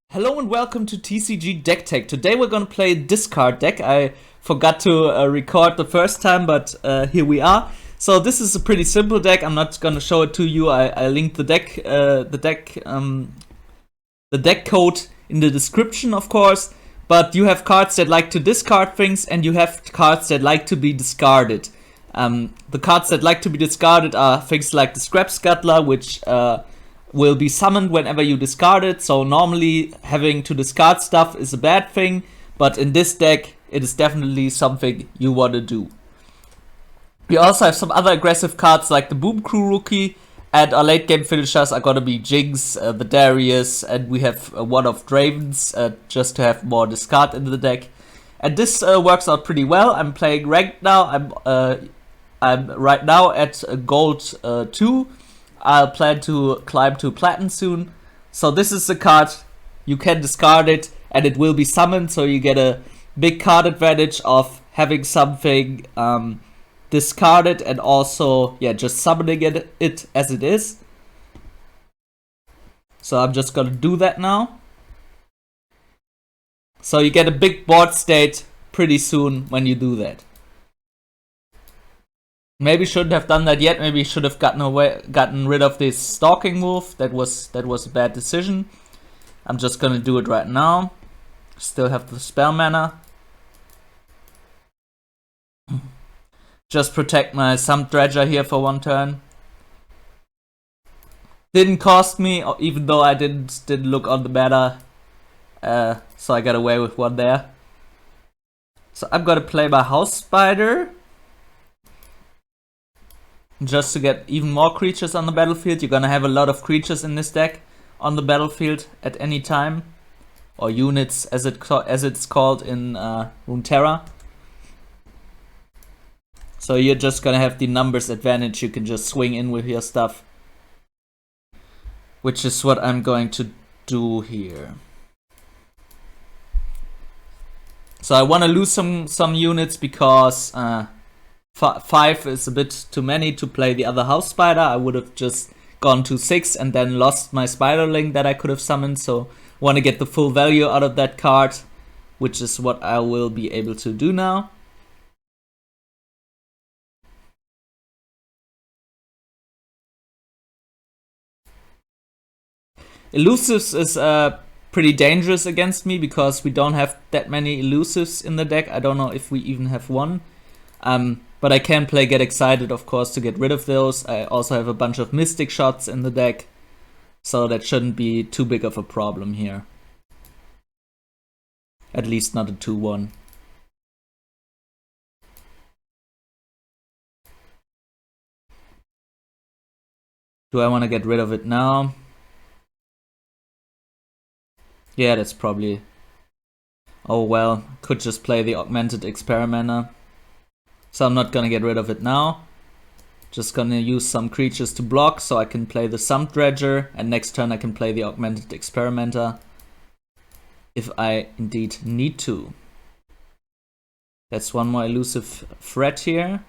Hello and welcome to TCG Deck Tech. Today we're gonna play discard deck. I forgot to record the first time, but here we are. So this is a pretty simple deck. I'm not gonna show it to you. I linked the deck code in the description, of course. But you have cards that like to discard things, and you have cards that like to be discarded. The cards that like to be discarded are things like the Scrap Scuttler, which will be summoned whenever you discard it. So normally having to discard stuff is a bad thing, but in this deck it is definitely something you want to do. We also have some other aggressive cards like the Boom Crew Rookie, and our late game finishers are gonna be Jinx, the Darius, and we have one of Dravens just to have more discard in the deck. And this works out pretty well. I'm playing ranked now. I'm right now at gold 2. I'll plan to climb to Platinum soon. So this is the card. You can discard it and it will be summoned, so you get a big card advantage of having something discarded and also just summoning it as it is. So I'm just gonna do that now. So you get a big board state pretty soon when you do that. Maybe shouldn't have done that yet. Maybe should have gotten rid of this stalking move. That was a bad decision. I'm just gonna do it right now. Still have the spell mana. Just protect my Sump Dredger here for one turn. Didn't cost me, even though I didn't look on the meta. So I got away with one there. So I'm gonna play my House Spider. Just to get even more creatures on the battlefield. You're gonna have a lot of creatures in this deck on the battlefield at any time, or units as it's called in Runeterra. So you're just gonna have the numbers advantage. You can just swing in with your stuff, which is what I'm going to do here. So I want to lose some units because 5 is a bit too many to play the other House Spider. I would have just gone to 6 and then lost my Spiderling that I could have summoned. So want to get the full value out of that card, which is what I will be able to do now. Elusives is pretty dangerous against me because we don't have that many elusives in the deck. I don't know if we even have one. But I can play Get Excited, of course, to get rid of those. I also have a bunch of Mystic Shots in the deck, so that shouldn't be too big of a problem here. At least not a 2-1. Do I want to get rid of it now? Yeah, that's probably... Oh well, could just play the Augmented Experimenter. So I'm not gonna get rid of it now. Just gonna use some creatures to block so I can play the Sump Dredger, and next turn I can play the Augmented Experimenter if I indeed need to. That's one more elusive threat here.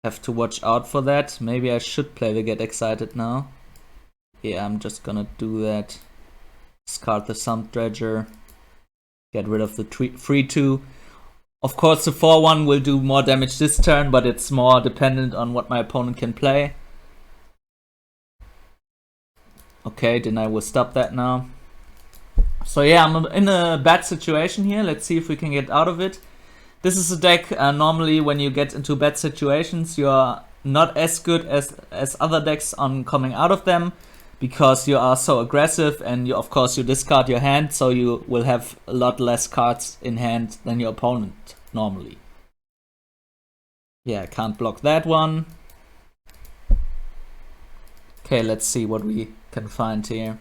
Have to watch out for that. Maybe I should play the Get Excited now. Yeah, I'm just gonna do that. Discard the Sump Dredger. Get rid of the 3-2. Of course, the 4-1 will do more damage this turn, but it's more dependent on what my opponent can play. Okay, then I will stop that now. So yeah, I'm in a bad situation here. Let's see if we can get out of it. This is a deck, normally when you get into bad situations, you're not as good as other decks on coming out of them, because you are so aggressive, and of course you discard your hand, so you will have a lot less cards in hand than your opponent normally. Yeah, I can't block that one. Okay, let's see what we can find here.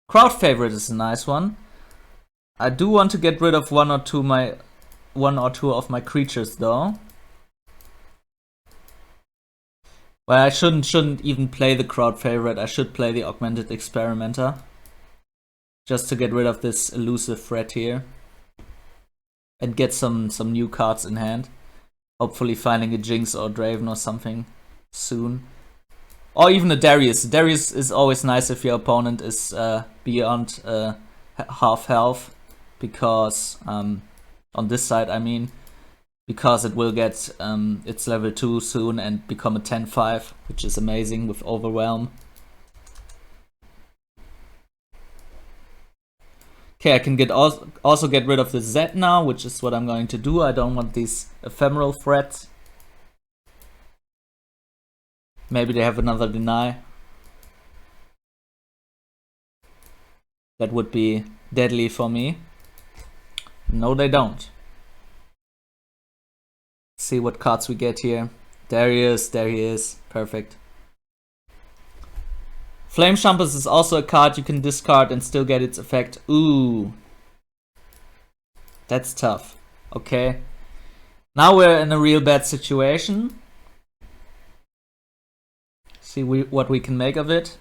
Crowd Favorite is a nice one. I do want to get rid of one or two of my creatures though. Well, I shouldn't even play the Crowd Favorite. I should play the Augmented Experimenter, just to get rid of this elusive threat here and get some new cards in hand. Hopefully finding a Jinx or Draven or something soon. Or even a Darius. Darius is always nice if your opponent is beyond half health, because on this side, I mean, because it will get its level 2 soon and become a 10-5, which is amazing with Overwhelm. Okay, I can also get rid of the Z now, which is what I'm going to do. I don't want these ephemeral threats. Maybe they have another deny. That would be deadly for me. No, they don't. Let's see what cards we get here. There he is. Perfect. Flame Shumpus is also a card you can discard and still get its effect. Ooh. That's tough. Okay. Now we're in a real bad situation. See what we can make of it.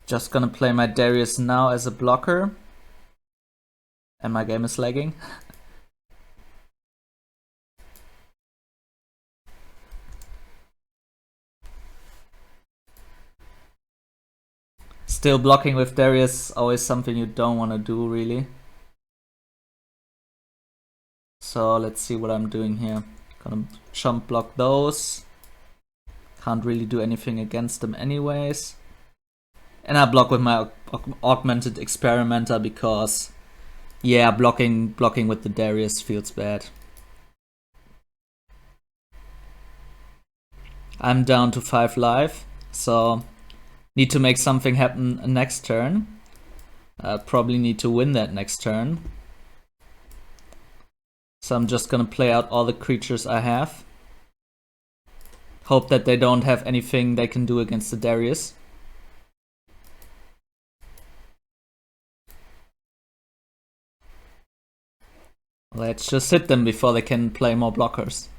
Just gonna play my Darius now as a blocker. And my game is lagging. Still blocking with Darius, always something you don't want to do, really. So let's see what I'm doing here. Gonna jump block those. Can't really do anything against them anyways. And I block with my Augmented Experimenter because, yeah, blocking with the Darius feels bad. I'm down to 5 life, so need to make something happen next turn. Probably need to win that next turn. So I'm just gonna play out all the creatures I have. Hope that they don't have anything they can do against the Darius. Let's just hit them before they can play more blockers.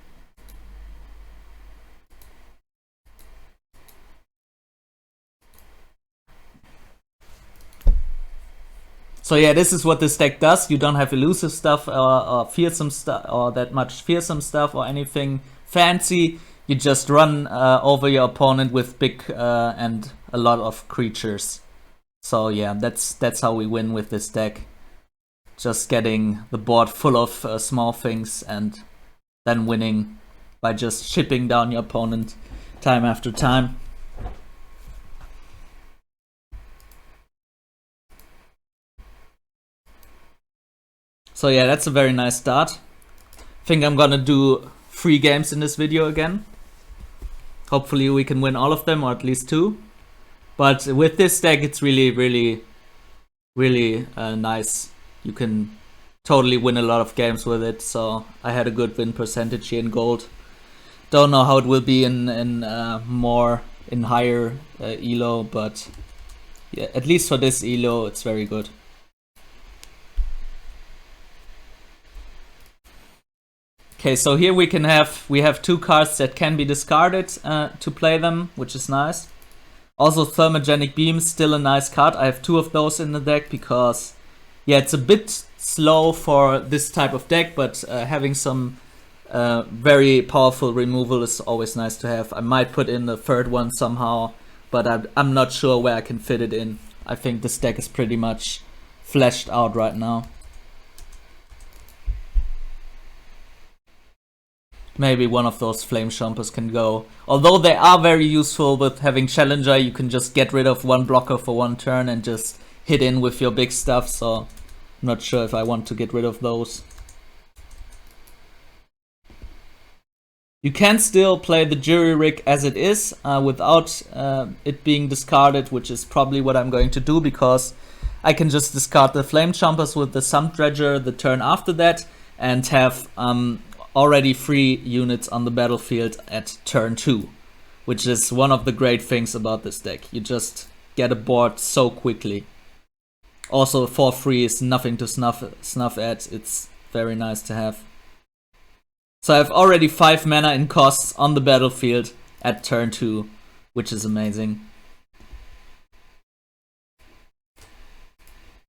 So yeah, this is what this deck does. You don't have elusive stuff or fearsome stuff or that much fearsome stuff or anything fancy. You just run over your opponent with big and a lot of creatures. So yeah, that's how we win with this deck. Just getting the board full of small things and then winning by just chipping down your opponent time after time. So yeah, that's a very nice start. Think I'm gonna do 3 games in this video again. Hopefully we can win all of them, or at least 2. But with this deck, it's really nice. You can totally win a lot of games with it. So I had a good win percentage here in gold. Don't know how it will be in higher elo, but yeah, at least for this elo, it's very good. Okay, so here we have 2 cards that can be discarded to play them, which is nice. Also, Thermogenic Beam, still a nice card. I have 2 of those in the deck because, yeah, it's a bit slow for this type of deck, but having some very powerful removal is always nice to have. I might put in the 3rd one somehow, but I'm not sure where I can fit it in. I think this deck is pretty much fleshed out right now. Maybe one of those Flame Shumpers can go. Although they are very useful with having Challenger, you can just get rid of 1 blocker for 1 turn and just hit in with your big stuff, so I'm not sure if I want to get rid of those. You can still play the Jury Rig as it is, without it being discarded, which is probably what I'm going to do, because I can just discard the Flame Shumpers with the Sump Dredger the turn after that, and have already 3 units on the battlefield at turn 2, which is one of the great things about this deck. You just get a board so quickly. Also, 4-3 is nothing to snuff at. It's very nice to have. So I have already 5 mana in costs on the battlefield at turn 2, which is amazing.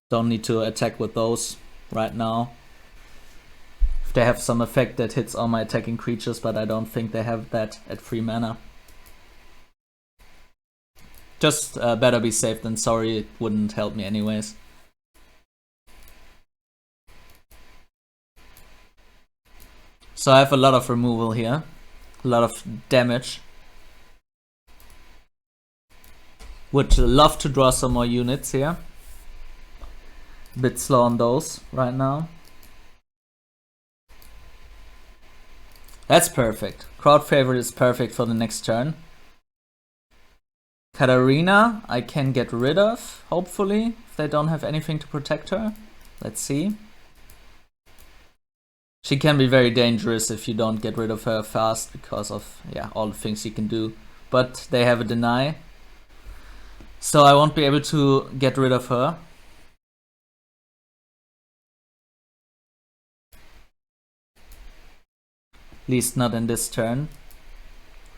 Don't need to attack with those right now. If they have some effect that hits all my attacking creatures, but I don't think they have that at 3 mana. Just better be safe than sorry, it wouldn't help me anyways. So I have a lot of removal here, a lot of damage. Would love to draw some more units here. A bit slow on those right now. That's perfect. Crowd favorite is perfect for the next turn. Katarina I can get rid of, hopefully, if they don't have anything to protect her. Let's see. She can be very dangerous if you don't get rid of her fast because of, yeah, all the things you can do. But they have a deny. So I won't be able to get rid of her. At least not in this turn.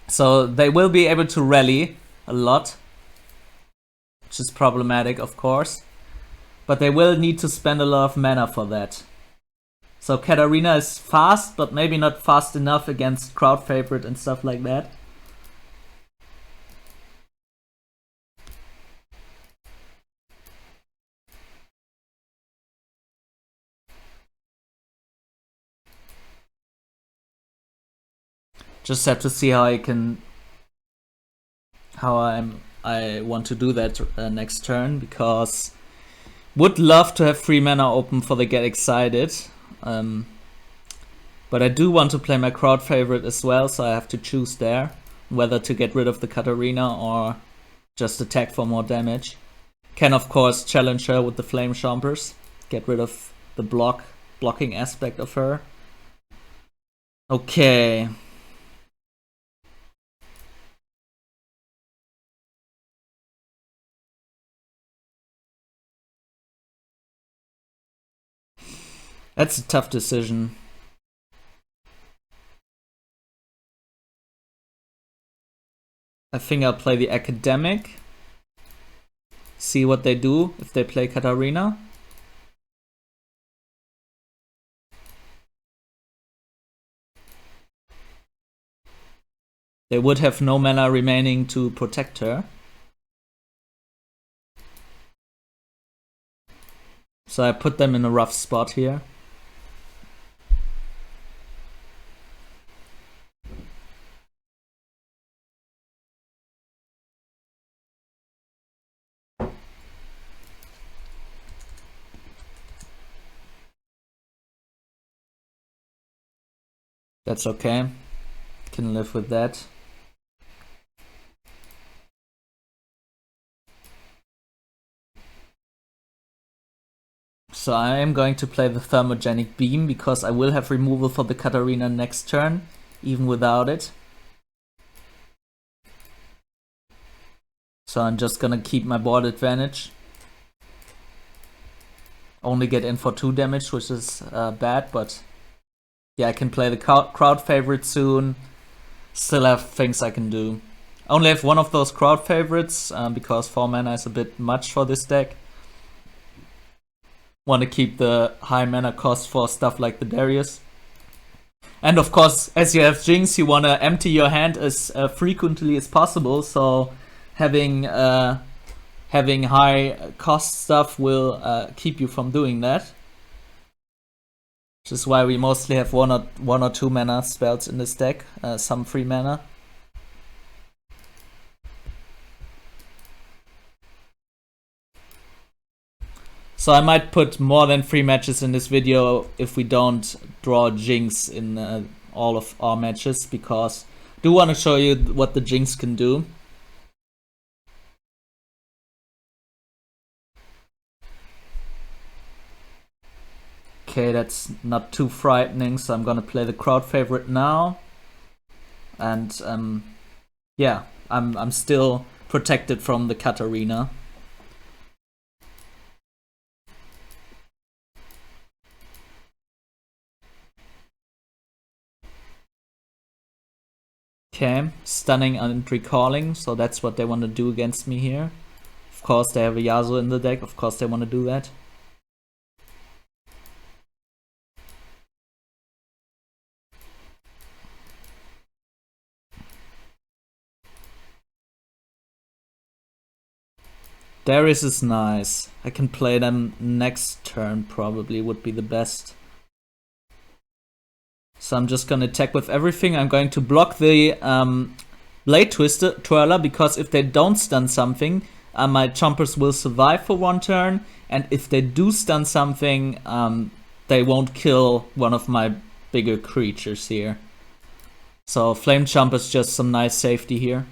So they will be able to rally a lot, which is problematic, of course. But they will need to spend a lot of mana for that. So Katarina is fast, but maybe not fast enough against crowd favorite and stuff like that. Just have to see how I want to do that next turn, because would love to have 3 mana open for the Get Excited. But I do want to play my crowd favorite as well, so I have to choose there whether to get rid of the Katarina or just attack for more damage. Can of course challenge her with the Flame Chompers, get rid of the blocking aspect of her. Okay. That's a tough decision. I think I'll play the Academic. See what they do if they play Katarina. They would have no mana remaining to protect her. So I put them in a rough spot here. That's okay. Can live with that. So I am going to play the Thermogenic Beam because I will have removal for the Katarina next turn, even without it. So I'm just gonna keep my board advantage. Only get in for 2 damage, which is bad, but yeah, I can play the crowd favorite soon. Still have things I can do. I only have one of those crowd favorites because 4 mana is a bit much for this deck. Want to keep the high mana cost for stuff like the Darius. And of course, as you have Jinx, you want to empty your hand as frequently as possible, so having high cost stuff will keep you from doing that. Which is why we mostly have one or two mana spells in this deck, some 3 mana. So I might put more than 3 matches in this video if we don't draw Jinx in all of our matches, because I do want to show you what the Jinx can do. Okay, that's not too frightening, so I'm gonna play the crowd favorite now. And yeah, I'm still protected from the Katarina. Okay, stunning and recalling, so that's what they want to do against me here. Of course, they have a Yasuo in the deck, of course they want to do that. Darius is nice. I can play them next turn, probably would be the best. So I'm just gonna attack with everything. I'm going to block the Blade Twirler, because if they don't stun something, my chompers will survive for one turn, and if they do stun something, they won't kill one of my bigger creatures here. So Flame Chomp is just some nice safety here.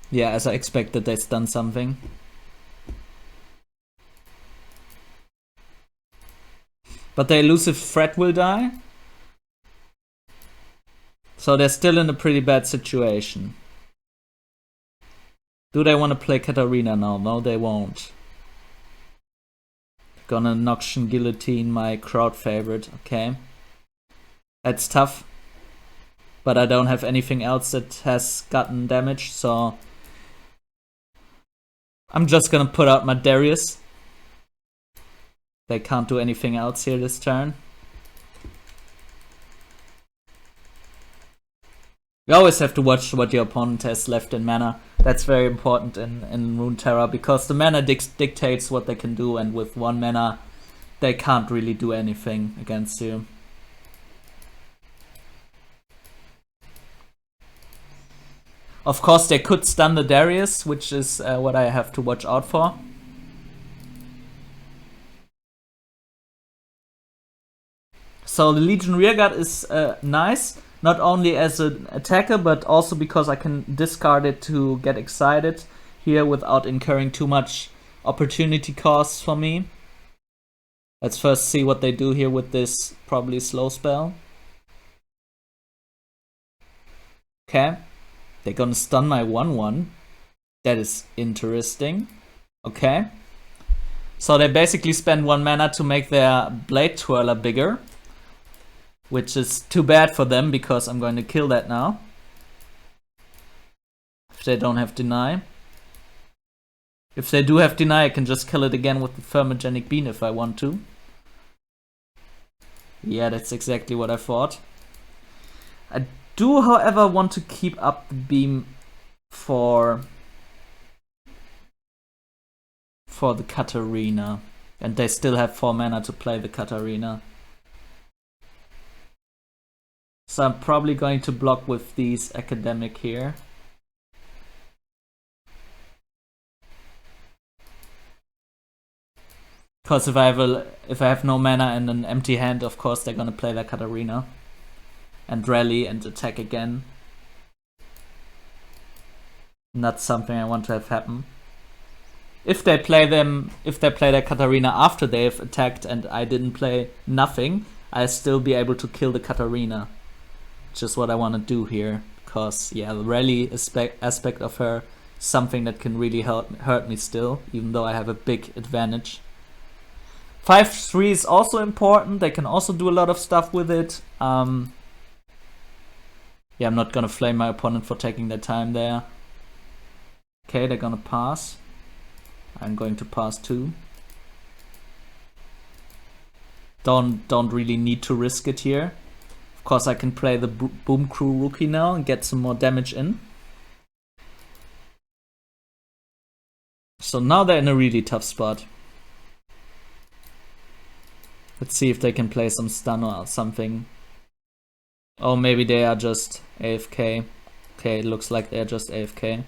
Yeah, as I expected, they stun something. But the elusive threat will die. So they're still in a pretty bad situation. Do they want to play Katarina now? No, they won't. Gonna Noxian Guillotine, my crowd favorite. Okay. That's tough. But I don't have anything else that has gotten damage, so I'm just gonna put out my Darius. They can't do anything else here this turn. You always have to watch what your opponent has left in mana. That's very important in Runeterra, because the mana dictates what they can do, and with 1 mana they can't really do anything against you. Of course they could stun the Darius, which is what I have to watch out for. So the Legion Rearguard is nice, not only as an attacker, but also because I can discard it to get excited here without incurring too much opportunity costs for me. Let's first see what they do here with this probably slow spell. Okay, they're gonna stun my 1/1. That is interesting. Okay, so they basically spend 1 mana to make their Blade Twirler bigger, which is too bad for them, because I'm going to kill that now. If they don't have Deny. If they do have Deny, I can just kill it again with the Thermogenic Beam if I want to. Yeah, that's exactly what I thought. I do, however, want to keep up the beam for the Katarina. And they still have 4 mana to play the Katarina. So I'm probably going to block with these Academic here. Because if I have no mana and an empty hand, of course they're gonna play their Katarina and rally and attack again. Not something I want to have happen. If they play their Katarina after they've attacked and I didn't play nothing, I'll still be able to kill the Katarina. Which is what I want to do here, because yeah, the rally aspect of her is something that can really hurt me still, even though I have a big advantage. 5/3 is also important. They can also do a lot of stuff with it. Yeah, I'm not gonna flame my opponent for taking their time there. Okay, they're gonna pass. I'm going to pass too. Don't really need to risk it here. Of course, I can play the Boom Crew Rookie now and get some more damage in. So now they're in a really tough spot. Let's see if they can play some stun or something. Oh, maybe they are just AFK. Okay, it looks like they're just AFK.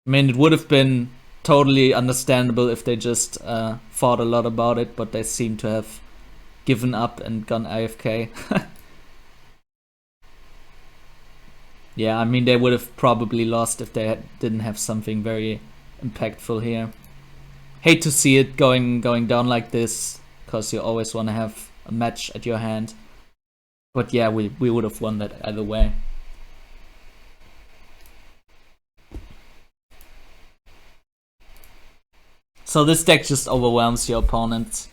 I mean, it would have been totally understandable if they just thought a lot about it, but they seem to have given up and gone AFK. Yeah, I mean, they would have probably lost if they didn't have something very impactful here. Hate to see it going down like this, because you always want to have a match at your hand. But yeah, we would have won that either way. So this deck just overwhelms your opponent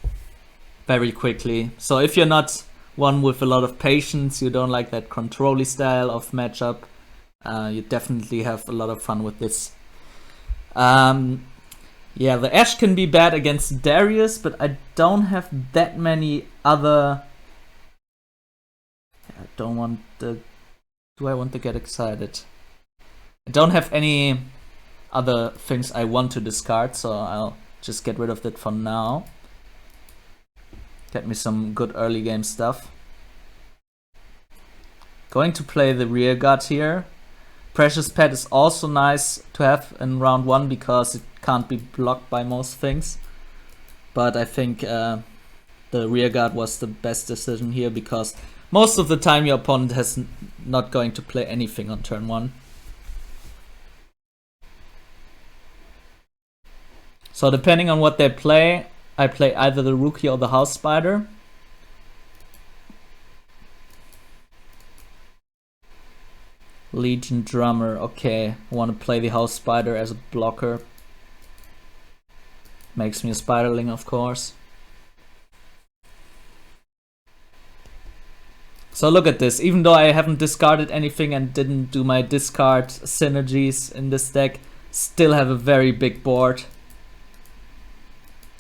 very quickly. So if you're not one with a lot of patience, you don't like that control-y style of matchup, you definitely have a lot of fun with this. Yeah, the Ashe can be bad against Darius, but I don't have that many other... I don't want the... Do I want to get excited? I don't have any other things I want to discard, so I'll just get rid of that for now. Get me some good early game stuff. Going to play the rearguard here. Precious Pet is also nice to have in round 1 because it can't be blocked by most things. But I think the rearguard was the best decision here because most of the time your opponent has not going to play anything on turn 1. So depending on what they play, I play either the Rookie or the House Spider. Legion Drummer, okay. I want to play the House Spider as a blocker. Makes me a Spiderling, of course. So look at this, even though I haven't discarded anything and didn't do my discard synergies in this deck, still have a very big board.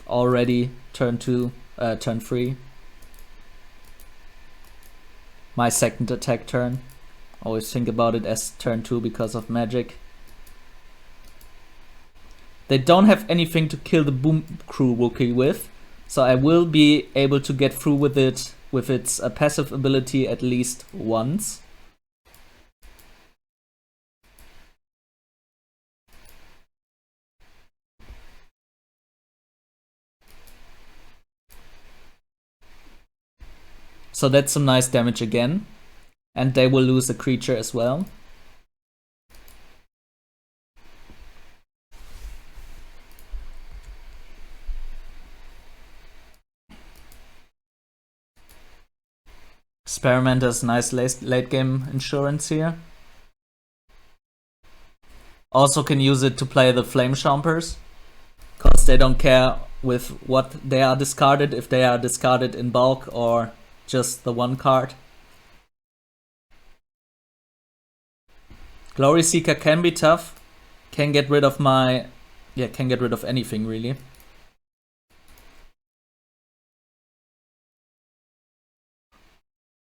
Already turn 3. My second attack turn. Always think about it as turn 2 because of magic. They don't have anything to kill the Boom Crew Rookie with, so I will be able to get through with it with its passive ability at least once. So that's some nice damage again. And they will lose a creature as well. Experimenter's nice late game insurance here. Also can use it to play the Flame Chompers, because they don't care with what they are discarded, if they are discarded in bulk or just the one card. Glory Seeker can be tough. Can get rid of my... Yeah, can get rid of anything really.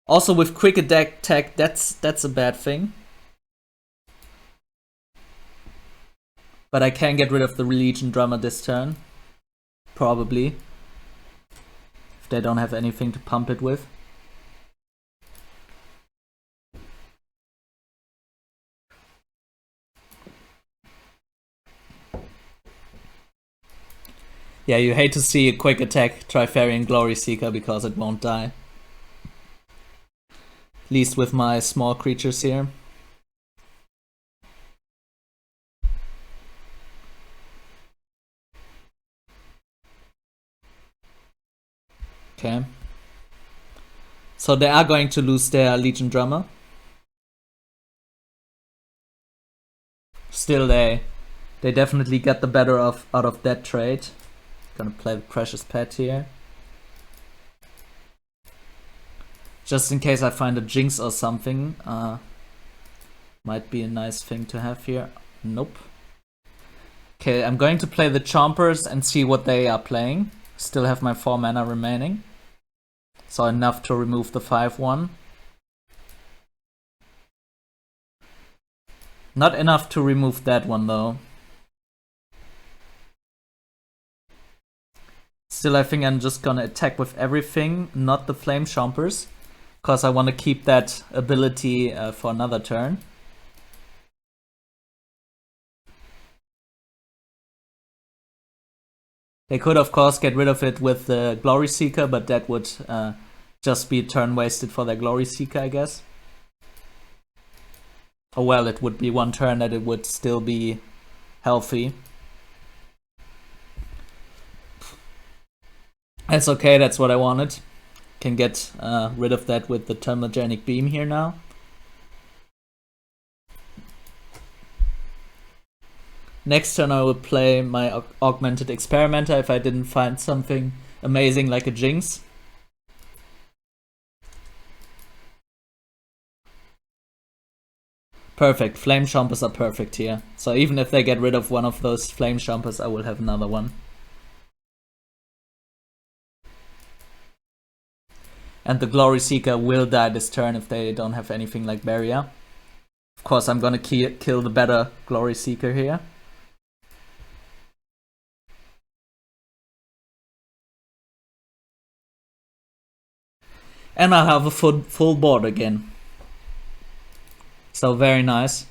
Also with quick attack, that's a bad thing. But I can get rid of the Legion Drummer this turn. Probably. If they don't have anything to pump it with. Yeah, you hate to see a quick attack Trifarian Glory Seeker because it won't die. At least with my small creatures here. Okay. So they are going to lose their Legion Drummer. Still they definitely get the better out of that trade. Gonna play the Precious Pet here. Just in case I find a Jinx or something. Might be a nice thing to have here. Nope. Okay, I'm going to play the Chompers and see what they are playing. Still have my 4 mana remaining. So enough to remove the 5/1. Not enough to remove that one though. Still, I think I'm just gonna attack with everything, not the Flame Chompers, because I want to keep that ability for another turn. They could, of course, get rid of it with the Glory Seeker, but that would just be a turn wasted for their Glory Seeker, I guess. Oh well, it would be one turn that it would still be healthy. That's okay, that's what I wanted. Can get rid of that with the Thermogenic Beam here now. Next turn I will play my Augmented Experimenter if I didn't find something amazing like a Jinx. Perfect. Flame Chompers are perfect here. So even if they get rid of one of those Flame Chompers, I will have another one. And the Glory Seeker will die this turn if they don't have anything like Barrier. Of course, I'm gonna kill the better Glory Seeker here. And I'll have a full board again. So very nice.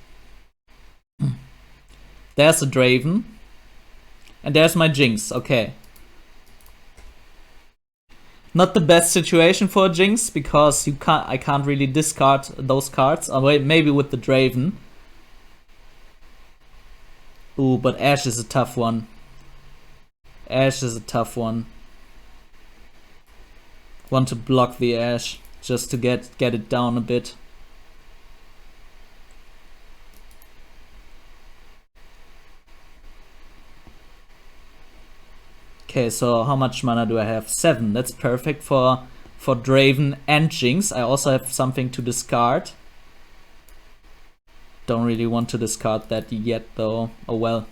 There's a Draven. And there's my Jinx, okay. Not the best situation for a Jinx, because I can't really discard those cards. Or maybe with the Draven. Ooh, but Ashe is a tough one. Ashe is a tough one. Want to block the Ashe just to get it down a bit. Okay, so how much mana do I have? 7. That's perfect for Draven and Jinx. I also have something to discard. Don't really want to discard that yet though. Oh well.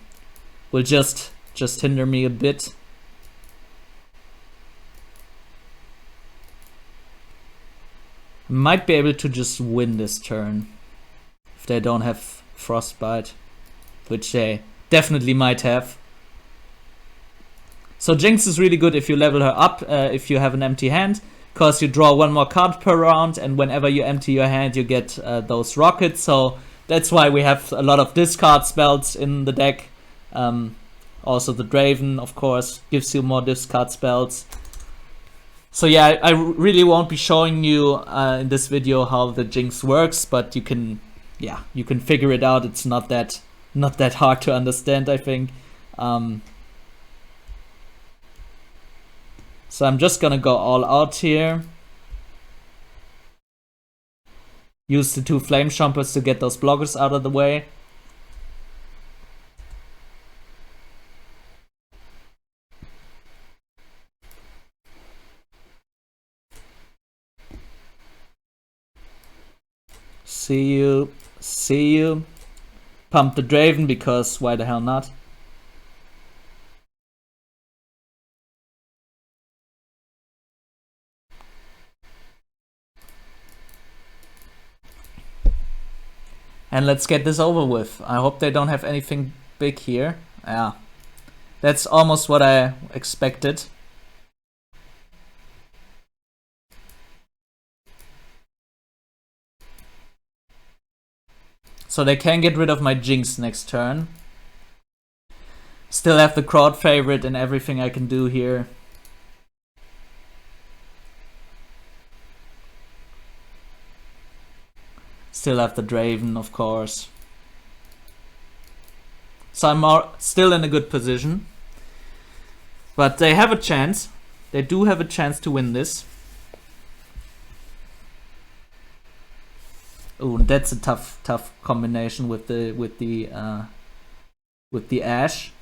Will just hinder me a bit. Might be able to just win this turn if they don't have Frostbite, which they definitely might have. So Jinx is really good if you level her up, if you have an empty hand, because you draw one more card per round, and whenever you empty your hand you get those rockets, so that's why we have a lot of discard spells in the deck. Also the Draven, of course, gives you more discard spells. So yeah, I really won't be showing you in this video how the Jinx works, but you can figure it out. It's not that hard to understand, I think. So I'm just gonna go all out here. Use the 2 Flame Chompers to get those blockers out of the way. See you. Pump the Draven, because why the hell not? And let's get this over with. I hope they don't have anything big here. Yeah, that's almost what I expected. So they can get rid of my Jinx next turn. Still have the crowd favorite and everything I can do here. Still have the Draven, of course. So I'm still in a good position. But they have a chance. They do have a chance to win this. Oh, that's a tough combination with the Ashe.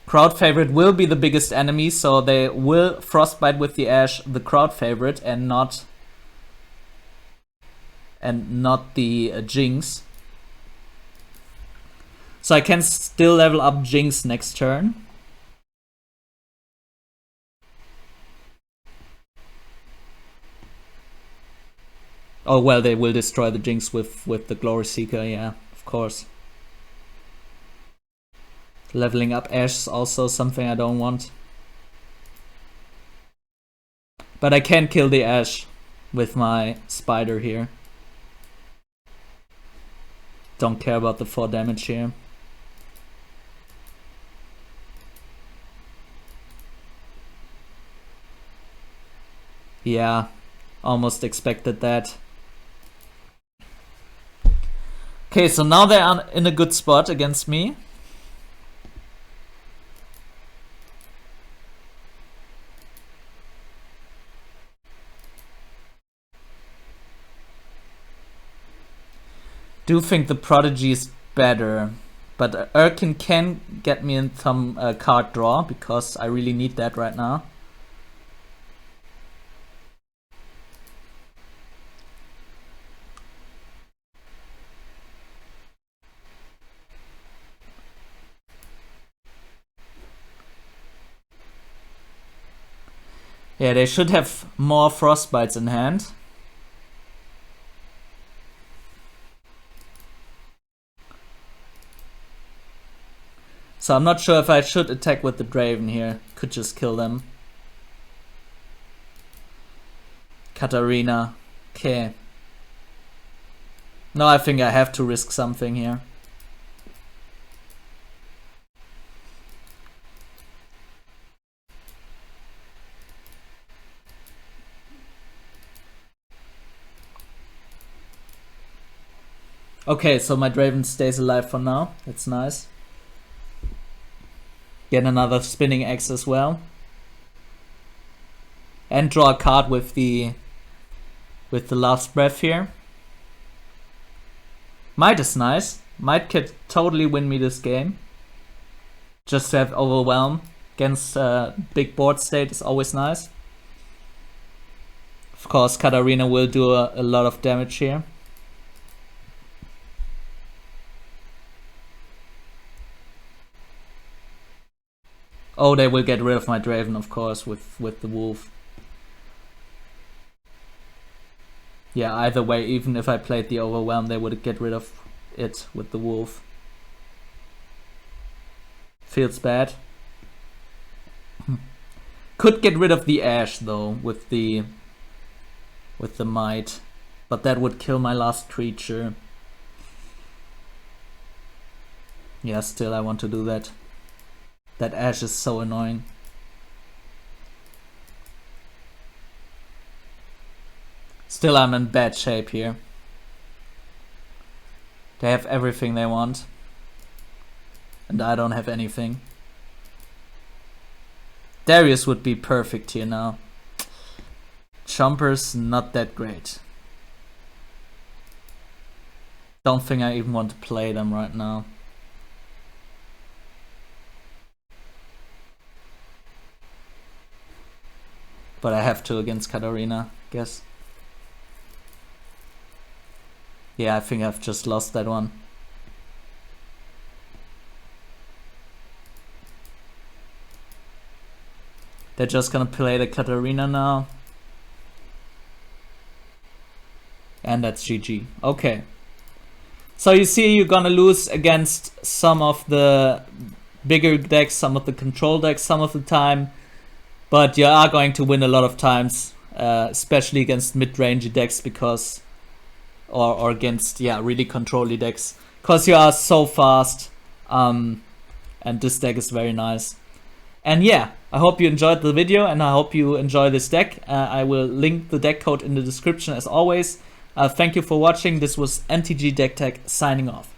Crowd favorite will be the biggest enemy, so they will Frostbite with the Ashe, the crowd favorite, and not the Jinx. So I can still level up Jinx next turn. Oh well, they will destroy the Jinx with the Glory Seeker, yeah, of course. Leveling up Ashe is also something I don't want. But I can kill the Ashe with my Spider here. Don't care about the 4 damage here. Yeah, almost expected that. Okay, so now they are in a good spot against me. Do think the Prodigy is better, but Erkin can get me in some card draw, because I really need that right now. Yeah, they should have more Frostbites in hand. So I'm not sure if I should attack with the Draven here. Could just kill them. Katarina. Okay. No, I think I have to risk something here. Okay, so my Draven stays alive for now. That's nice. Get another spinning axe as well. And draw a card with the last breath here. Might is nice. Might could totally win me this game. Just to have Overwhelm against big board state is always nice. Of course, Katarina will do a lot of damage here. Oh, they will get rid of my Draven, of course, with the wolf. Yeah, either way, even if I played the Overwhelm, they would get rid of it with the wolf. Feels bad. Could get rid of the Ash though with the might, but that would kill my last creature. Yeah, still I want to do that. That Ash is so annoying. Still, I'm in bad shape here. They have everything they want. And I don't have anything. Darius would be perfect here now. Chompers, not that great. Don't think I even want to play them right now. But I have to against Katarina, guess. Yeah, I think I've just lost that one. They're just gonna play the Katarina now. And that's GG. Okay. So you see you're gonna lose against some of the bigger decks, some of the control decks some of the time. But you are going to win a lot of times, especially against mid-range decks because... Or against, yeah, really control-y decks. Because you are so fast. And this deck is very nice. And yeah, I hope you enjoyed the video and I hope you enjoy this deck. I will link the deck code in the description as always. Thank you for watching. This was MTG Deck Tech signing off.